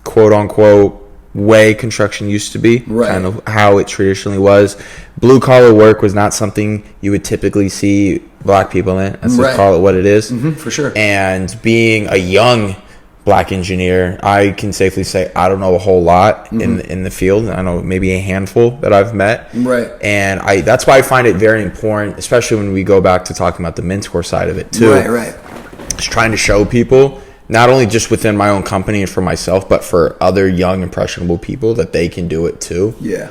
quote-unquote way construction used to be, kind of how it traditionally was. Blue-collar work was not something you would typically see black people in. Let's just call it what it is. For sure. And being a young black engineer, I can safely say I don't know a whole lot in the field. I know maybe a handful that I've met. Right. And that's why I find it very important, especially when we go back to talking about the mentor side of it too. Right. Just trying to show people, not only just within my own company and for myself, but for other young, impressionable people, that they can do it too. Yeah.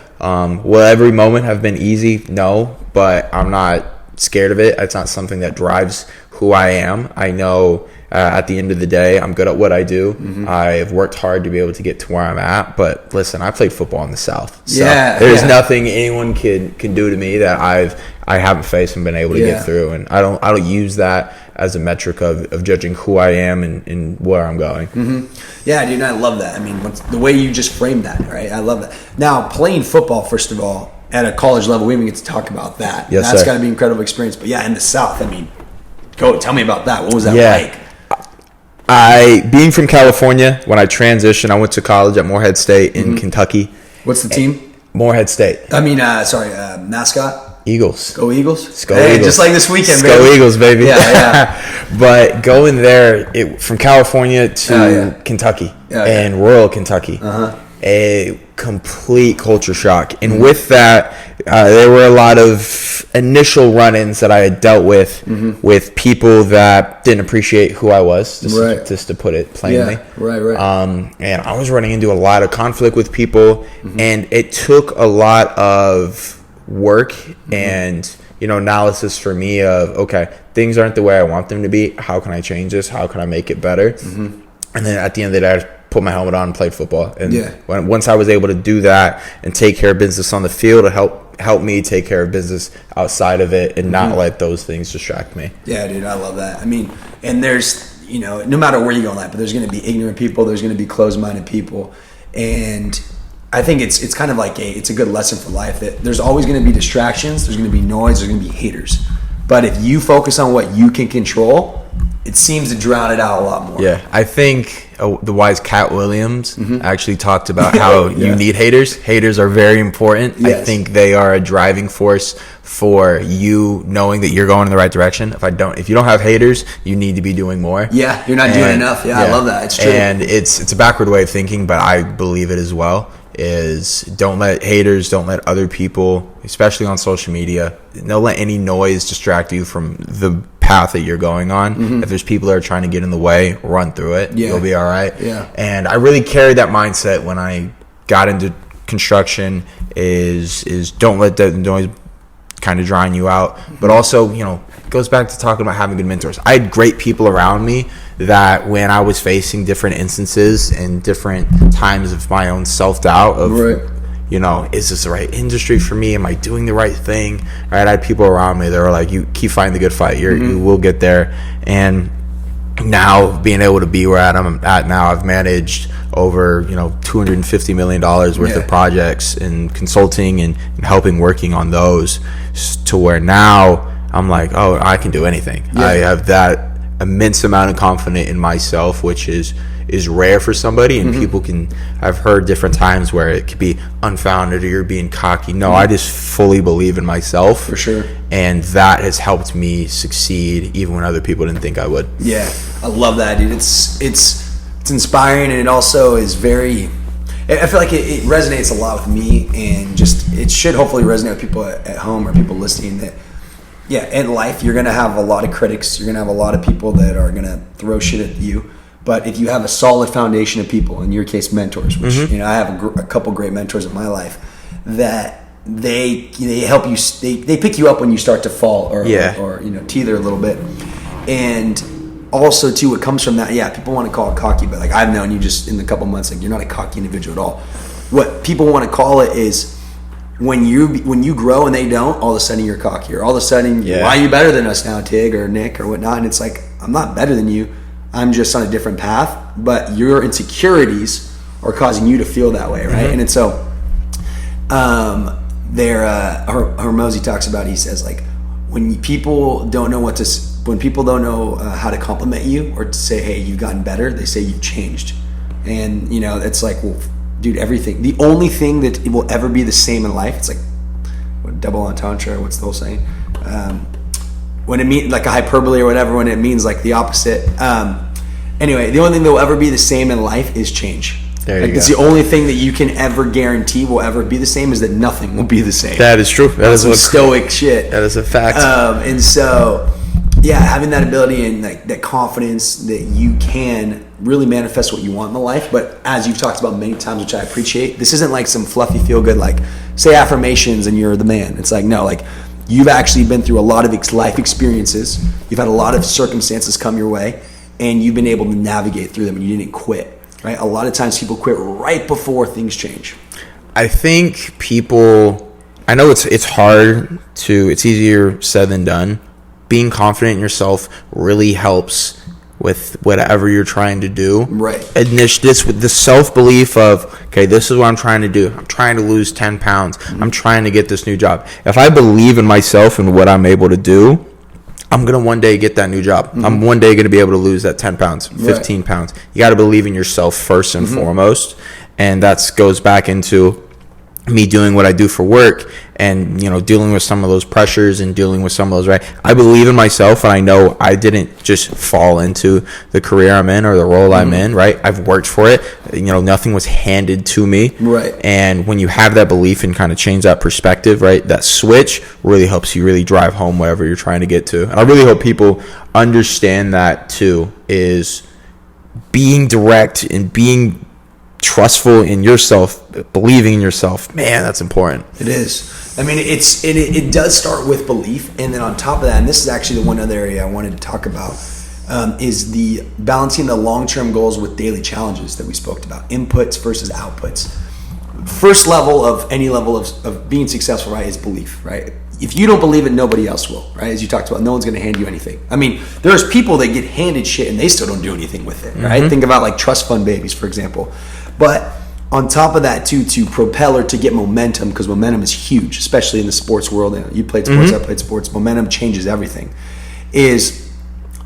Will every moment have been easy? No, but I'm not scared of it. It's not something that drives who I am. I know at the end of the day, I'm good at what I do. I've worked hard to be able to get to where I'm at. But listen, I played football in the South. So there's nothing anyone can do to me that I haven't faced and been able to get through. And I don't use that as a metric of judging who I am and where I'm going. Yeah, dude, I love that. I mean, the way you just framed that, right? I love that. Now, playing football, first of all, at a college level, we even get to talk about that. Yes, that's sir. got to be an incredible experience. But yeah, in the South, I mean, tell me about that. What was that like? Being from California, when I transitioned, I went to college at Morehead State in Kentucky. What's the team? Morehead State. I mean, mascot? Eagles. Go Eagles. Go Eagles. Just like this weekend, baby. Go Eagles, baby. Yeah. But going there, from California to Kentucky and rural Kentucky, a complete culture shock. And with that, there were a lot of initial run-ins that I had dealt with people that didn't appreciate who I was, just to put it plainly. And I was running into a lot of conflict with people, and it took a lot of work and analysis for me of, okay, things aren't the way I want them to be. How can I change this? How can I make it better? And then at the end of the day, I put my helmet on and played football. And once I was able to do that and take care of business on the field, it help me take care of business outside of it and not let those things distract me. Yeah, dude, I love that. I mean, and there's, no matter where you go in life, but there's going to be ignorant people, there's going to be closed-minded people, and I think it's kind of like it's a good lesson for life that there's always going to be distractions, there's going to be noise, there's going to be haters. But if you focus on what you can control, it seems to drown it out a lot more. Yeah, I think the wise Cat Williams actually talked about how you need haters. Haters are very important. Yes. I think they are a driving force for you knowing that you're going in the right direction. If you don't have haters, you need to be doing more. Yeah, you're not doing enough. Yeah, I love that. It's true. And it's a backward way of thinking, but I believe it as well. Is don't let other people, especially on social media, don't let any noise distract you from the path that you're going on. If there's people that are trying to get in the way, run through it. You'll be all right. Yeah. And I really carried that mindset when I got into construction is don't let the noise kind of drown you out. But also, it goes back to talking about having good mentors. I had great people around me that when I was facing different instances and different times of my own self-doubt of, is this the right industry for me? Am I doing the right thing? Right? I had people around me that were like, you keep fighting the good fight. You will get there. And now being able to be where I'm at now, I've managed over, $250 million worth of projects in consulting and helping working on those to where now I'm like, oh, I can do anything. I have that immense amount of confidence in myself, which is rare for somebody, and people I've heard different times where it could be unfounded or you're being cocky. No, I just fully believe in myself. For sure. And that has helped me succeed even when other people didn't think I would. Yeah, I love that, dude. It's inspiring, and it also is very, I feel like it resonates a lot with me, and just it should hopefully resonate with people at home or people listening that in life you're going to have a lot of critics, you're going to have a lot of people that are going to throw shit at you, but if you have a solid foundation of people, in your case mentors, which I have a couple great mentors in my life that they help you, they pick you up when you start to fall or teeter a little bit. And also too, what comes from that, people want to call it cocky, but like I've known you just in a couple months, like you're not a cocky individual at all. What people want to call it is when you grow and they don't, all of a sudden you're cocky, or all of a sudden why are you better than us now, Tig or Nick or whatnot? And it's like, I'm not better than you, I'm just on a different path, but your insecurities are causing you to feel that way, right? And so Hormozy talks about, he says, like, when people don't know how to compliment you or to say, hey, you've gotten better, they say you've changed. And it's like, well, dude, everything, the only thing that it will ever be the same in life, it's like double entendre, what's the whole saying, when it means like a hyperbole or whatever, when it means like the opposite, anyway, the only thing that will ever be the same in life is change. It's the only thing that you can ever guarantee will ever be the same, is that nothing will be the same. That is true. That is some stoic shit. That is a fact. And so having that ability and like that confidence that you can really manifest what you want in the life. But as you've talked about many times, which I appreciate, this isn't like some fluffy feel good, like say affirmations and you're the man. It's like, no, like you've actually been through a lot of life experiences. You've had a lot of circumstances come your way, and you've been able to navigate through them, and you didn't quit, right? A lot of times people quit right before things change. I think I know it's hard it's easier said than done. Being confident in yourself really helps with whatever you're trying to do. Right. And this with the self-belief of, okay, this is what I'm trying to do. I'm trying to lose 10 pounds. I'm trying to get this new job. If I believe in myself and what I'm able to do, I'm going to one day get that new job. I'm one day going to be able to lose that 10 pounds, 15 pounds. You got to believe in yourself first and foremost. And that goes back into me doing what I do for work and, dealing with some of those pressures and dealing with some of those, right? I believe in myself, and I know I didn't just fall into the career I'm in or the role I'm in, right? I've worked for it. Nothing was handed to me. Right. And when you have that belief and kind of change that perspective, right, that switch really helps you really drive home whatever you're trying to get to. And I really hope people understand that too, is being direct and being trustful in yourself, believing in yourself. Man, that's important. It is. I mean, it does start with belief, and then on top of that, and this is actually the one other area I wanted to talk about, is the balancing the long-term goals with daily challenges that we spoke about, inputs versus outputs. First level of any level of being successful, right, is belief, right? If you don't believe it, nobody else will, right? As you talked about, no one's going to hand you anything. I mean, there's people that get handed shit and they still don't do anything with it, right? Think about like trust fund babies, for example. But on top of that, too, to propel or to get momentum, because momentum is huge, especially in the sports world. You played sports, I played sports. Momentum changes everything. Is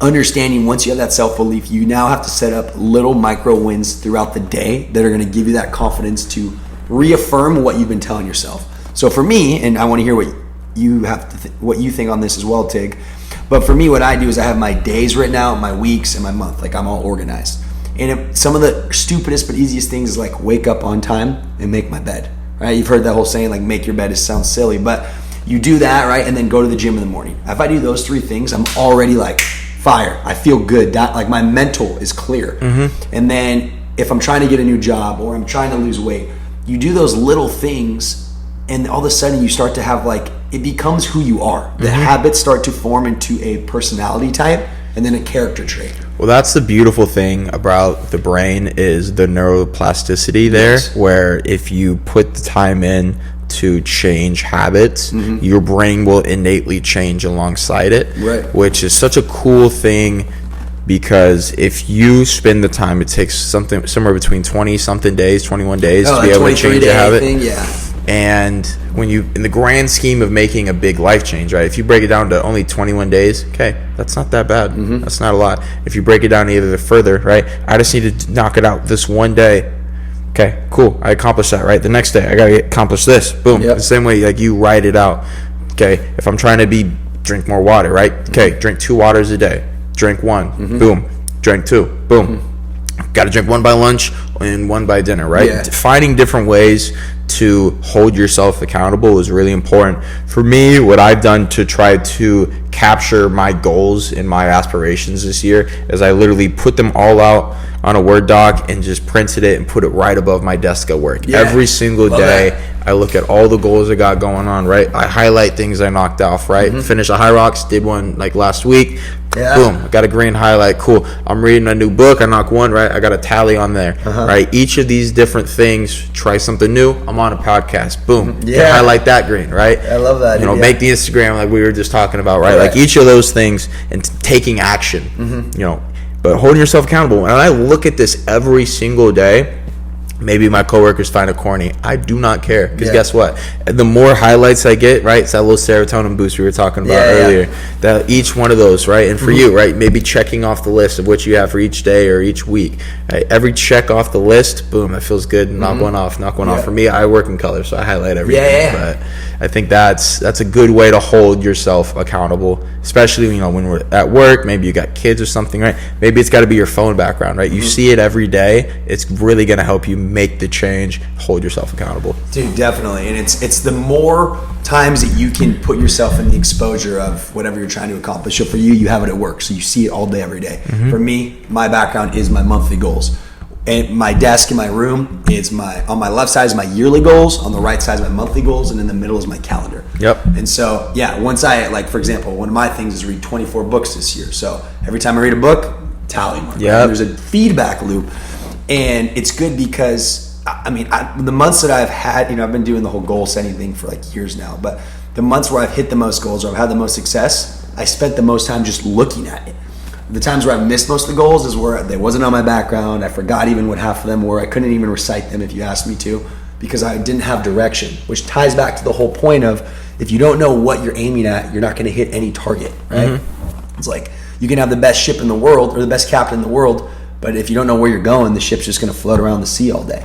understanding once you have that self-belief, you now have to set up little micro wins throughout the day that are going to give you that confidence to reaffirm what you've been telling yourself. So for me, and I want to hear what you have to what you think on this as well, Tig. But for me, what I do is I have my days written out, my weeks, and my month. Like I'm all organized. And some of the stupidest but easiest things is like wake up on time and make my bed. Right? You've heard that whole saying like make your bed. It sounds silly, but you do that, right? And then go to the gym in the morning. If I do those 3 things, I'm already like fire. I feel good. Like my mental is clear. And then if I'm trying to get a new job or I'm trying to lose weight, you do those little things. And all of a sudden you start to have like, it becomes who you are. The habits start to form into a personality type and then a character trait. Well, that's the beautiful thing about the brain is the neuroplasticity there, where if you put the time in to change habits, your brain will innately change alongside it, which is such a cool thing. Because if you spend the time, it takes somewhere between 20-something days, 21 days to be able to change a habit. And when you, in the grand scheme of making a big life change, right? If you break it down to only 21 days, okay, that's not that bad. That's not a lot. If you break it down either further, right? I just need to knock it out this one day. Okay, cool. I accomplished that, right? The next day, I got to accomplish this. Boom. The same way, like you write it out. Okay, if I'm trying to drink more water, right? Okay, drink 2 waters a day. Drink 1, boom. Drink 2, boom. Got to drink 1 by lunch and 1 by dinner, right? Finding different ways to hold yourself accountable is really important. For me, what I've done to try to capture my goals and my aspirations this year is I literally put them all out on a Word doc and just printed it and put it right above my desk at work. Every single day, I look at all the goals I got going on, right? I highlight things I knocked off, right? Finished a High Rocks, did one like last week. Boom, I got a green highlight. Cool. I'm reading a new book. I knock 1, right? I got a tally on there, right? Each of these different things, try something new. I'm on a podcast. Boom. Highlight that green, right? I love that. You know, make the Instagram like we were just talking about, right? Like each of those things and taking action, you know, but holding yourself accountable. And I look at this every single day. Maybe my coworkers find it corny. I do not care. Because guess what? The more highlights I get, right, it's that little serotonin boost we were talking about earlier. That each one of those, right? And for you, right, maybe checking off the list of what you have for each day or each week. Right? Every check off the list, boom, that feels good. Knock one off. Knock one off. For me, I work in color, so I highlight everything. But I think that's a good way to hold yourself accountable, especially, you know, when we're at work. Maybe you got kids or something, right? Maybe it's got to be your phone background, right? You see it every day. It's really going to help you make the change, hold yourself accountable. Dude, definitely. And it's the more times that you can put yourself in the exposure of whatever you're trying to accomplish. So for you, you have it at work, so you see it all day, every day. For me, my background is my monthly goals. And my desk in my room is on my left side is my yearly goals, on the right side is my monthly goals, and in the middle is my calendar. And so, once I, like, for example, one of my things is read 24 books this year. So every time I read a book, tally mark. There's a feedback loop. And it's good because, I mean, the months that I've had, you know, I've been doing the whole goal setting thing for like years now, but the months where I've hit the most goals or I've had the most success, I spent the most time just looking at it. The times where I've missed most of the goals is where they wasn't on my background. I forgot even what half of them were. I couldn't even recite them if you asked me to, because I didn't have direction, which ties back to the whole point of if you don't know what you're aiming at, you're not going to hit any target, right? It's like you can have the best ship in the world or the best captain in the world, but if you don't know where you're going, the ship's just going to float around the sea all day.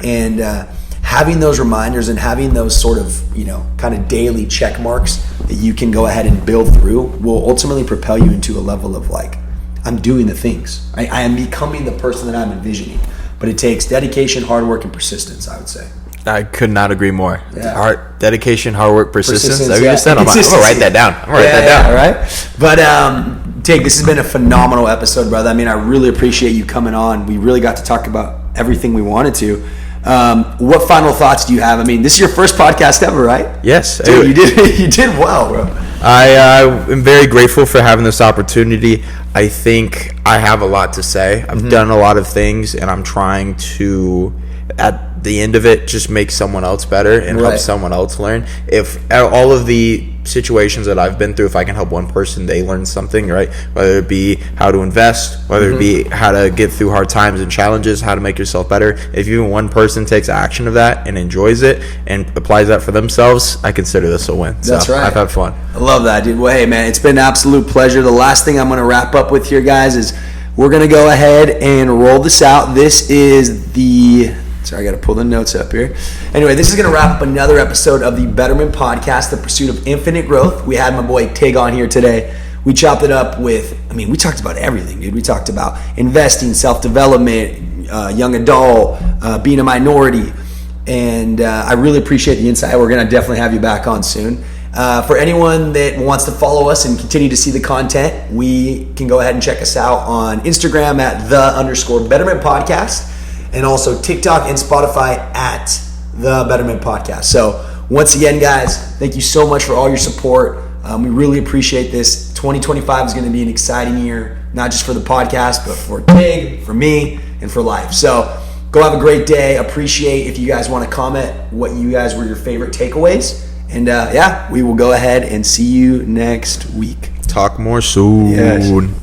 And having those reminders and having those sort of, you know, kind of daily check marks that you can go ahead and build through will ultimately propel you into a level of like, I'm doing the things. I am becoming the person that I'm envisioning. But it takes dedication, hard work, and persistence, I would say. I could not agree more. Dedication, hard work, persistence. That you just said? I'm gonna write that down. I'm gonna write that down. All right. But Tig, this has been a phenomenal episode, brother. I mean, I really appreciate you coming on. We really got to talk about everything we wanted to. What final thoughts do you have? I mean, this is your first podcast ever, right? Yes. Dude, you did well, bro. I am very grateful for having this opportunity. I think I have a lot to say. I've done a lot of things, and I'm trying to, at the end of it, just make someone else better and help someone else learn. If all of the situations that I've been through, if I can help one person, they learn something, right? Whether it be how to invest, whether it be how to get through hard times and challenges, how to make yourself better. If even one person takes action of that and enjoys it and applies that for themselves, I consider this a win. That's right. I've had fun. I love that, dude. Well, hey, man, it's been an absolute pleasure. The last thing I'm going to wrap up with here, guys, is we're going to go ahead and roll this out. This is the... Sorry, I got to pull the notes up here. Anyway, this is going to wrap up another episode of the Betterment Podcast, the pursuit of infinite growth. We had my boy Tig on here today. We chopped it up with, we talked about everything, dude. We talked about investing, self-development, young adult, being a minority. And I really appreciate the insight. We're going to definitely have you back on soon. For anyone that wants to follow us and continue to see the content, we can go ahead and check us out on Instagram at _Betterment Podcast. And also TikTok and Spotify at the Betterment Podcast. So once again, guys, thank you so much for all your support. We really appreciate this. 2025 is going to be an exciting year, not just for the podcast, but for Tig, for me, and for life. So go have a great day. Appreciate if you guys want to comment what you guys were your favorite takeaways. And we will go ahead and see you next week. Talk more soon. Yes.